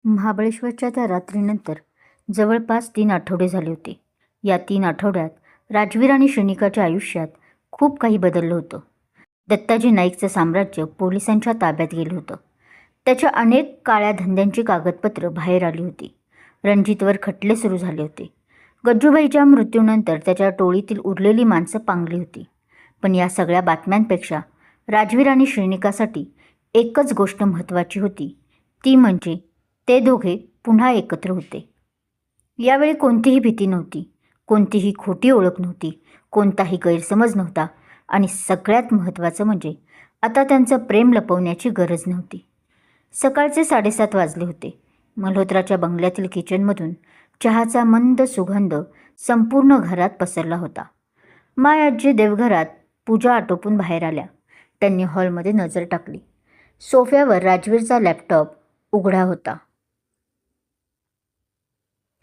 महाबळेश्वरच्या त्या रात्रीनंतर जवळपास 3 आठवडे झाले होते. या 3 आठवड्यात राजवीर आणि श्रेनिकाच्या आयुष्यात खूप काही बदललं होतं. दत्ताजी नाईकचं साम्राज्य पोलिसांच्या ताब्यात गेलं होतं. त्याच्या अनेक काळ्या धंद्यांची कागदपत्रं बाहेर आली होती. रणजितवर खटले सुरू झाले होते. गज्जूबाईच्या मृत्यूनंतर त्याच्या टोळीतील उरलेली माणसं पांगली होती. पण या सगळ्या बातम्यांपेक्षा राजवीर आणि श्रेनिकासाठी एकच गोष्ट महत्त्वाची होती, ती म्हणजे ते दोघे पुन्हा एकत्र होते. यावेळी कोणतीही भीती नव्हती, कोणतीही खोटी ओळख नव्हती, कोणताही गैरसमज नव्हता आणि सगळ्यात महत्त्वाचं म्हणजे आता त्यांचं प्रेम लपवण्याची गरज नव्हती. सकाळचे 7:30 वाजले होते. मल्होत्राच्या बंगल्यातील किचनमधून चहाचा मंद सुगंध संपूर्ण घरात पसरला होता. मायाजी देवघरात पूजा आटोपून बाहेर आल्या. त्यांनी हॉलमध्ये नजर टाकली. सोफ्यावर राजवीरचा लॅपटॉप उघडा होता.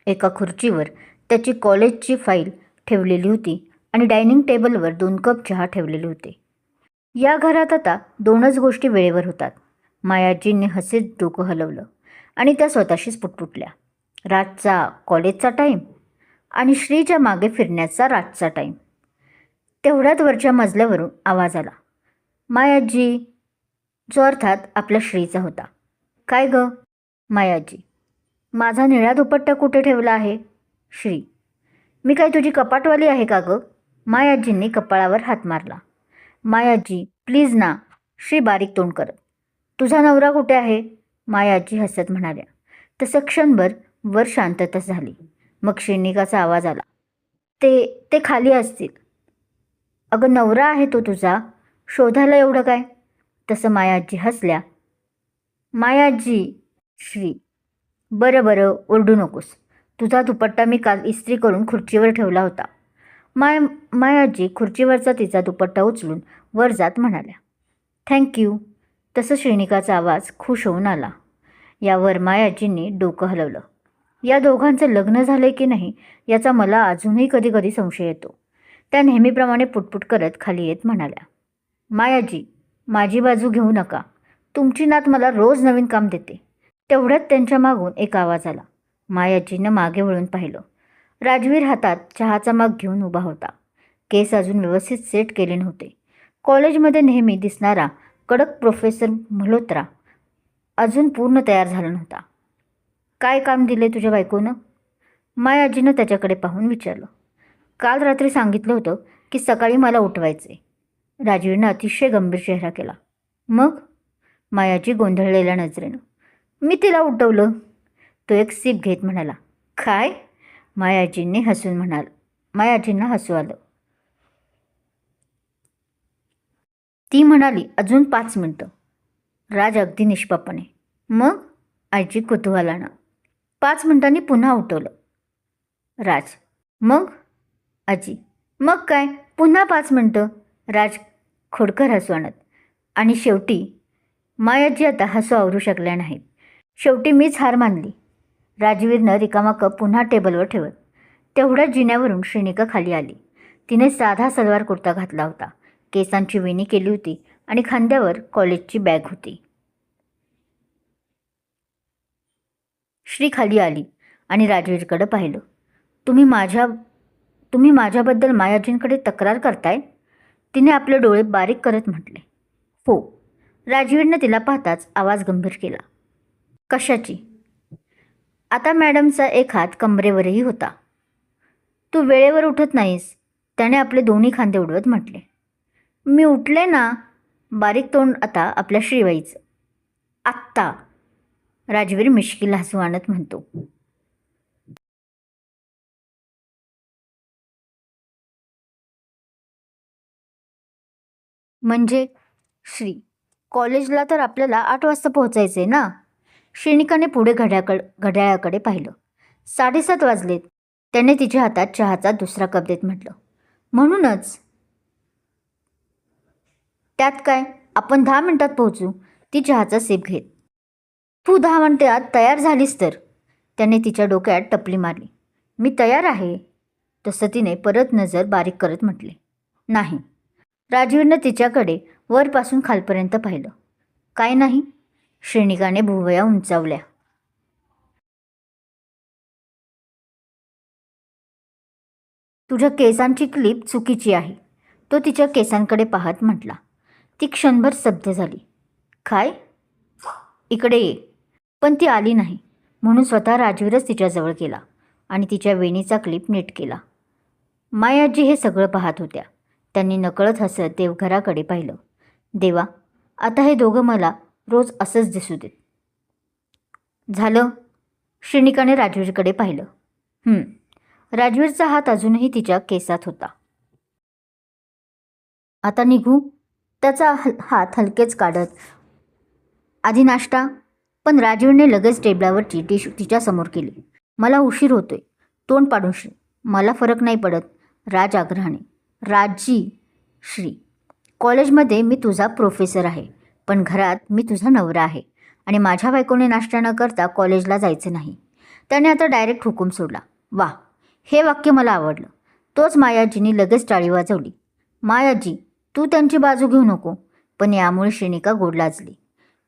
एका खुर्चीवर त्याची कॉलेजची फाईल ठेवलेली होती आणि डायनिंग टेबलवर 2 कप चहा ठेवलेले होते. या घरात आता 2च गोष्टी वेळेवर होतात. मायाजींनी हसेत डोकं हलवलं आणि त्या स्वतःशीच पुटपुटल्या. रातचा कॉलेजचा टाईम आणि श्रीच्या मागे फिरण्याचा रातचा टाईम. तेवढ्यात वरच्या मजल्यावरून आवाज आला. मायाजी, जो अर्थात आपल्या श्रीचा होता. काय ग? मायाजी, माझा निळा दुपट्टा कुठे ठेवला आहे? श्री, मी काय तुझी कपाटवाली आहे का ग? मायाजींनी कपाळावर हात मारला. मायाजी, प्लीज ना. श्री बारीक तोंड करत. तुझा नवरा कुठे आहे? मायाजी हसत म्हणाल्या. तसं क्षणभर वर शांतता झाली. मग श्रेनिकाचा आवाज आला. ते खाली असतील. अगं, नवरा आहे तो तुझा, शोधायला एवढं काय? तसं मायाजी हसल्या. मायाजी. श्री, बरं ओरडू नकोस. तुझा दुपट्टा मी काल इस्त्री करून खुर्चीवर ठेवला होता. मायाजी खुर्चीवरचा तिचा दुपट्टा उचलून वर जात म्हणाल्या. थँक्यू. तसं श्रेनिकाचा आवाज खुश होऊन आला. यावर मायाजींनी डोकं हलवलं. या दोघांचं लग्न झालंय की नाही याचा मला अजूनही कधी कधी संशय येतो. त्या नेहमीप्रमाणे पुटपुट करत खाली येत म्हणाल्या. मायाजी, माझी बाजू घेऊ नका. तुमची नात मला रोज नवीन काम देते. तेवढ्यात त्यांच्या मागून एक आवाज आला. मायाजीनं मागे वळून पाहिलं. राजवीर हातात चहाचा मग घेऊन उभा होता. केस अजून व्यवस्थित सेट केले नव्हते. कॉलेजमध्ये नेहमी दिसणारा कडक प्रोफेसर मल्होत्रा अजून पूर्ण तयार झाला नव्हता. काय काम दिले तुझ्या बायकोनं? मायाजीनं त्याच्याकडे पाहून विचारलं. काल रात्री सांगितलं होतं की सकाळी मला उठवायचे. राजवीरनं अतिशय गंभीर चेहरा केला. मग? मायाजी गोंधळलेल्या नजरेनं. मी तिला उठवलं. तो एक सीप घेत म्हणाला. काय? मायाजींना हसू आलं. ती म्हणाली, अजून 5 मिनटं. राज अगदी निष्पापणे. मग? आजी कुतूहलानं. 5 मिनिटांनी पुन्हा उठवलं. राज. मग? आजी. मग काय, पुन्हा 5 मिनटं. राज खोडकर हसू आणत. आणि शेवटी? मायाजी आता हसू आवरू शकल्या नाहीत. शेवटी मीच हार मानली. राजवीरनं रिकामा कप पुन्हा टेबलवर ठेवत. तेवढ्याच जिन्यावरून श्रेनिका खाली आली. तिने साधा सलवार कुर्ता घातला होता. केसांची वेणी केली होती आणि खांद्यावर कॉलेजची बॅग होती. श्री खाली आली आणि राजवीरकडे पाहिलं. तुम्ही माझ्याबद्दल मायाजींकडे तक्रार करताय? तिने आपले डोळे बारीक करत म्हटले. हो. राजवीरनं तिला पाहताच आवाज गंभीर केला. कशाची? आता मॅडमचा एक हात कमरेवरही होता. तू वेळेवर उठत नाहीस, त्याने आपले दोन्ही खांदे उडवत म्हटले. मी उठले ना. बारीक तोंड आता आपल्या श्रीबाईचं. आत्ता. राजवीर मिश्किल हसू आणत म्हणतो. म्हणजे? श्री, कॉलेजला तर आपल्याला 8 वाजता पोहोचायचे ना. श्रेनिकाने पुढे घड्याळाकडे पाहिलं. 7:30 वाजलेत. त्याने तिच्या हातात चहाचा दुसरा कप देत म्हटलं. म्हणूनच. त्यात काय, आपण 10 मिनिटात पोहोचू. ती चहाचा सिप घेत. तू 10 मिनिटात तयार झालीस तर. त्याने तिच्या डोक्यात टपली मारली. मी तयार आहे. तसं तिने परत नजर बारीक करत म्हटले. नाही. राजवीरनं तिच्याकडे वरपासून खालपर्यंत पाहिलं. काय नाही? श्रेनिकाने भुवया उंचावल्या. तुझ्या केसांची क्लिप चुकीची आहे, तो तिच्या केसांकडे पाहत म्हटला. ती क्षणभर स्तब्ध झाली. काय? इकडे ये. पण ती आली नाही, म्हणून स्वतः राजवीरच तिच्याजवळ गेला आणि तिच्या वेणीचा क्लिप नीट केला. मायाजी हे सगळं पाहत होत्या. त्यांनी नकळत हसत देवघराकडे पाहिलं. देवा, आता हे दोघं मला रोज असंच दिसू देत. झालं? श्रीनिकाने राजवीरकडे पाहिलं. राजवीरचा हात अजूनही तिच्या केसात होता. आता निघू? त्याचा हात हलकेच काढत. आधी नाश्ता? पण राजवीरने लगेच टेबलावरची डिश तिच्यासमोर केली. मला उशीर होतोय. तोंड पाडून श्री. मला फरक नाही पडत. राज आग्रहाने. राजी. श्री, कॉलेजमध्ये मी तुझा प्रोफेसर आहे, पण घरात मी तुझा नवरा आहे आणि माझ्या बायकोने नाश्ता न करता कॉलेजला जायचे नाही. त्याने आता डायरेक्ट हुकूम सोडला. वा, हे वाक्य मला आवडलं. तोच मायाजींनी लगेच टाळी वाजवली. मायाजी, तू त्यांची बाजू घेऊ नको. पण यामुळे श्रेणिका गोड लाजली.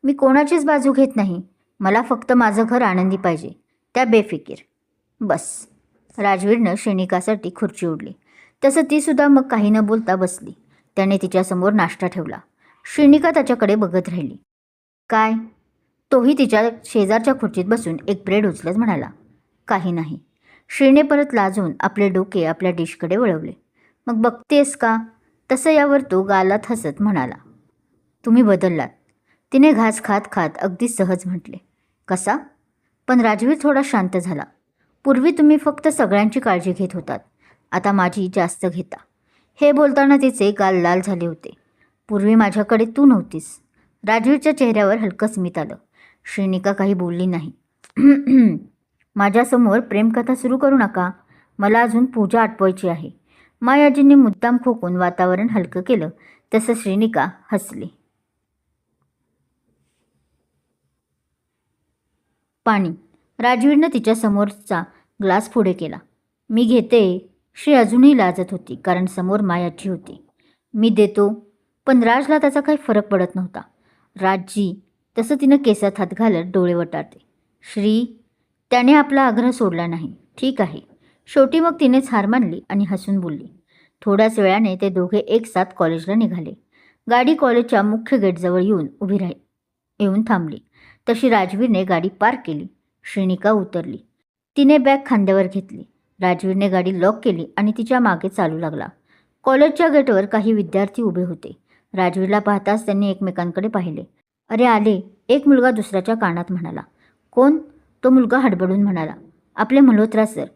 मी कोणाचीच बाजू घेत नाही. मला फक्त माझं घर आनंदी पाहिजे, त्या बेफिकीर. बस. राजवीरनं श्रेणिकासाठी खुर्ची ओढली. तसं तीसुद्धा मग काही न बोलता बसली. त्याने तिच्यासमोर नाश्ता ठेवला. श्रेणिका त्याच्याकडे बघत राहिली. काय? तोही तिच्या शेजारच्या खुर्चीत बसून एक ब्रेड उचलत म्हणाला. काही नाही. श्रीने परत लाजून आपले डोके आपल्या डिशकडे वळवले. मग बघतेस का? तसं यावर तो गालात हसत म्हणाला. तुम्ही बदललात. तिने घास खात खात अगदी सहज म्हटले. कसा? पण राजवीर थोडा शांत झाला. पूर्वी तुम्ही फक्त सगळ्यांची काळजी घेत होतात, आता माझी जास्त घेता. हे बोलताना तिचे गाल लाल झाले होते. पूर्वी माझ्याकडे तू नव्हतीस. राजवीरच्या चेहऱ्यावर हलकं स्मित आलं. श्रीनिका काही बोलली नाही. माझ्यासमोर प्रेमकथा सुरू करू नका. मला अजून पूजा आटवायची आहे. मायाजींनी मुद्दाम खोकून वातावरण हलकं केलं. तसं श्रीनिका हसली. पाणी. राजवीरनं तिच्यासमोरचा ग्लास पुढे केला. मी घेते. श्री अजूनही लाजत होती, कारण समोर मायाजी होती. मी देतो. पण राजला त्याचा काही फरक पडत नव्हता. राजजी. तसं तिनं केसात हात घालत डोळे वटारते. श्री. त्याने आपला आग्रह सोडला नाही. ठीक आहे. शेवटी मग तिनेच हार मानली आणि हसून बोलली. थोड्याच वेळाने ते दोघे एकसाथ कॉलेजला निघाले. गाडी कॉलेजच्या मुख्य गेटजवळ येऊन थांबली. तशी राजवीरने गाडी पार्क केली. श्रीनिका उतरली. तिने बॅग खांद्यावर घेतली. राजवीरने गाडी लॉक केली आणि तिच्या मागे चालू लागला. कॉलेजच्या गेटवर काही विद्यार्थी उभे होते. राजवीरला पाहताच त्यांनी एकमेकांकडे पाहिले. अरे आले, एक मुलगा दुसऱ्याच्या कानात म्हणाला. कोण? तो मुलगा हडबडून म्हणाला. आपले मल्होत्रा सर.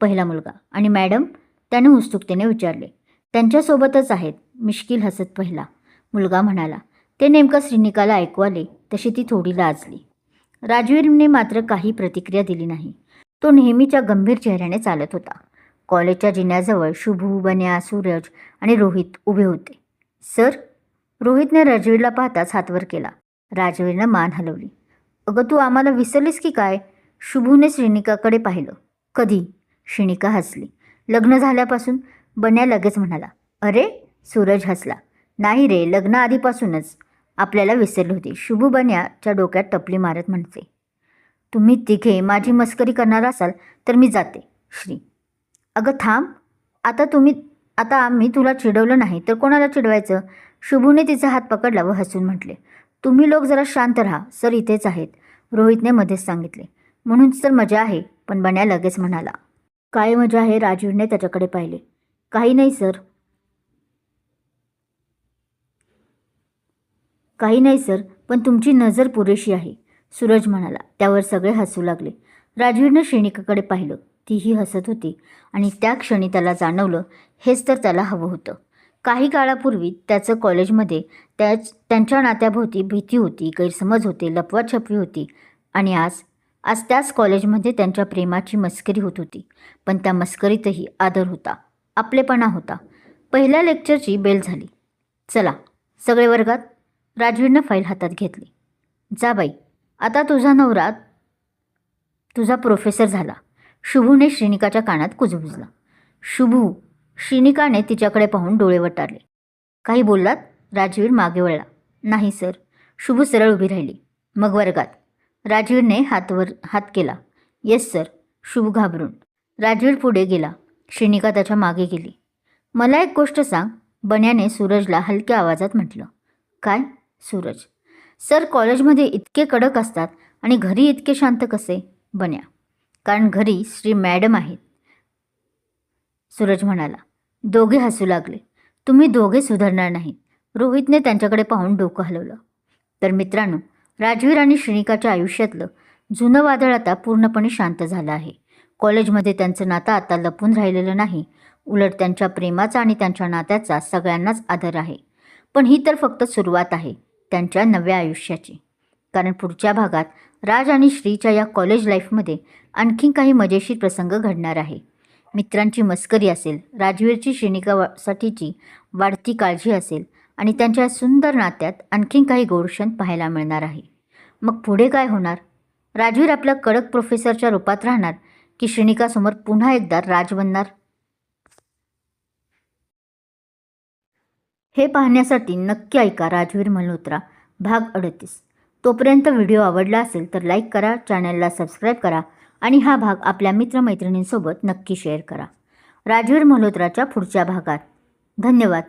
पहिला मुलगा. आणि मॅडम? त्याने उत्सुकतेने विचारले. त्यांच्यासोबतच आहेत. मिश्किल हसत पहिला मुलगा म्हणाला. ते नेमकं श्रीनिकाला ऐकू आले तशी ती थोडी लाजली. राजवीरने मात्र काही प्रतिक्रिया दिली नाही. तो नेहमीच्या गंभीर चेहऱ्याने चालत होता. कॉलेजच्या जिन्याजवळ शुभू, बन्या, सूरज आणि रोहित उभे होते. सर? रोहितने राजवीरला पाहताच हातवर केला. राजवीरनं मान हलवली. अगं, तू आम्हाला विसरलीस की काय? शुभूने श्रीनिकाकडे पाहिलं. कधी? श्रीनिका हसली. लग्न झाल्यापासून. बन्या लगेच म्हणाला. अरे? सूरज हसला. नाही रे, लग्न आधीपासूनच आपल्याला विसरली होती. शुभू बन्याच्या डोक्यात टपली मारत म्हणते. तुम्ही तिघे माझी मस्करी करणार असाल तर मी जाते. श्री. अगं थांब. आता आम्ही तुला चिडवलं नाही तर कोणाला चिडवायचं? शुभूने तिचा हात पकडला व हसून म्हटले. तुम्ही लोक जरा शांत राहा. सर इथेच आहेत. रोहितने मध्येच सांगितले. म्हणूनच तर मजा आहे. पण बन्या लगेच म्हणाला. काय मजा आहे? राजवीरने त्याच्याकडे पाहिले. काही नाही सर. काही नाही सर, पण तुमची नजर पुरेशी आहे, सूरज म्हणाला. त्यावर सगळे हसू लागले. राजवीरनं श्रेणिकाकडे पाहिलं. तीही हसत होती आणि त्या क्षणी त्याला जाणवलं हेच तर त्याला हवं होतं. काही काळापूर्वी त्याचं कॉलेजमध्ये त्यांच्या नात्याभोवती भीती होती, गैरसमज होते, लपवाछपवी होती आणि आज त्याच कॉलेजमध्ये त्यांच्या प्रेमाची मस्करी होत होती. पण त्या मस्करीतही आदर होता, आपलेपणा होता. पहिल्या लेक्चरची बेल झाली. चला सगळे वर्गात. राजवीरनं फाईल हातात घेतली. जा बाई, आता तुझा नवरा तुझा प्रोफेसर झाला. शुभूने श्रीनिकाच्या कानात कुजबुजला. शुभू. श्रीनिकाने तिच्याकडे पाहून डोळे वटारले. काही बोललात? राजवीर मागे वळला. नाही सर. शुभू सरळ उभी राहिली. मग वर्गात. राजवीरने हात केला. Yes sir. शुभू घाबरून. राजवीर पुढे गेला. श्रीनिका त्याच्या मागे गेली. मला एक गोष्ट सांग, बन्याने सूरजला हलक्या आवाजात म्हटलं. काय? सूरज. सर कॉलेजमध्ये इतके कडक असतात आणि घरी इतके शांत कसे? बन्या. कारण घरी श्री मॅडम आहेत, सूरज म्हणाला. दोघे हसू लागले. तुम्ही दोघे सुधारणार नाही. रोहितने त्यांच्याकडे पाहून डोकं हलवलं. तर मित्रांनो, राजवीर आणि श्रीनिकाच्या आयुष्यातलं जुनं वादळ आता पूर्णपणे शांत झालं आहे. कॉलेजमध्ये त्यांचं नातं आता लपून राहिलेलं नाही. उलट त्यांच्या प्रेमाचा आणि त्यांच्या नात्याचा सगळ्यांनाच आदर आहे. पण ही तर फक्त सुरुवात आहे त्यांच्या नव्या आयुष्याची. कारण पुढच्या भागात राज आणि श्रीच्या या कॉलेज लाईफमध्ये आणखी काही मजेशीर प्रसंग घडणार आहे. मित्रांची मस्करी असेल, राजवीरची श्रीनिकासाठीची वाढती काळजी असेल आणि त्यांच्या सुंदर नात्यात आणखीन काही गोड क्षण पाहायला मिळणार आहे. मग पुढे काय होणार? राजवीर आपल्या कडक प्रोफेसरच्या रूपात राहणार की श्रीनिकासमोर पुन्हा एकदा राज बनणार? हे पाहण्यासाठी नक्की ऐका राजवीर मल्होत्रा भाग 38. तोपर्यंत व्हिडिओ आवडला असेल तर लाईक करा, चॅनलला सबस्क्राईब करा आणि हा भाग आपल्या मित्रमैत्रिणींसोबत नक्की शेअर करा. राजवीर मल्होत्राच्या पुढच्या भागात. धन्यवाद.